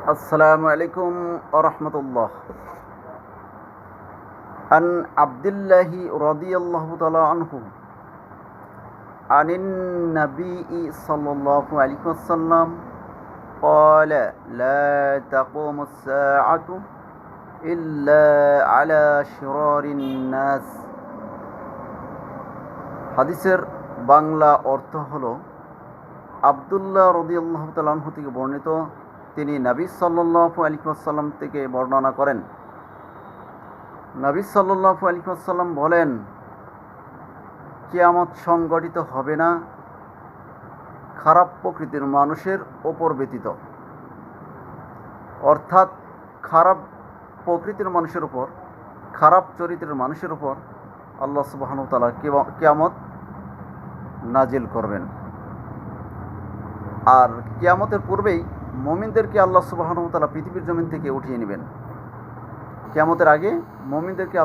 আসসালামু আলাইকুম ওয়া রাহমাতুল্লাহ। আন আব্দুল্লাহি রাদিয়াল্লাহু তাআলা আনহু আনিন নবী সাল্লাল্লাহু আলাইহি ওয়াসাল্লাম قال لا تقوم الساعة إلا على شرار الناس। হাদিসের বাংলা অর্থ হলো, আব্দুল্লাহ রাদিয়াল্লাহু তাআলা আনহু থেকে বর্ণিত, তিনি নবী সাল্লাল্লাহু আলাইহি ওয়াসাল্লাম থেকে বর্ণনা করেন। নবী সাল্লাল্লাহু আলাইহি ওয়াসাল্লাম বলেন, কিয়ামত সংঘটিত হবে না খারাপ প্রকৃতির মানুষের ওপর ব্যতীত। অর্থাৎ খারাপ প্রকৃতির মানুষের উপর, খারাপ চরিত্রের মানুষের উপর আল্লাহ সুবহানাহু ওয়া তাআলা কিয়ামত নাজিল করবেন। আর কিয়ামতের পূর্বেই মুমিনদেরকে আল্লাহ সুবহানাহু ওয়া তাআলা পৃথিবীর জমিন থেকে উঠিয়ে নেবেন। কিয়ামতের আগে মুমিনদেরকে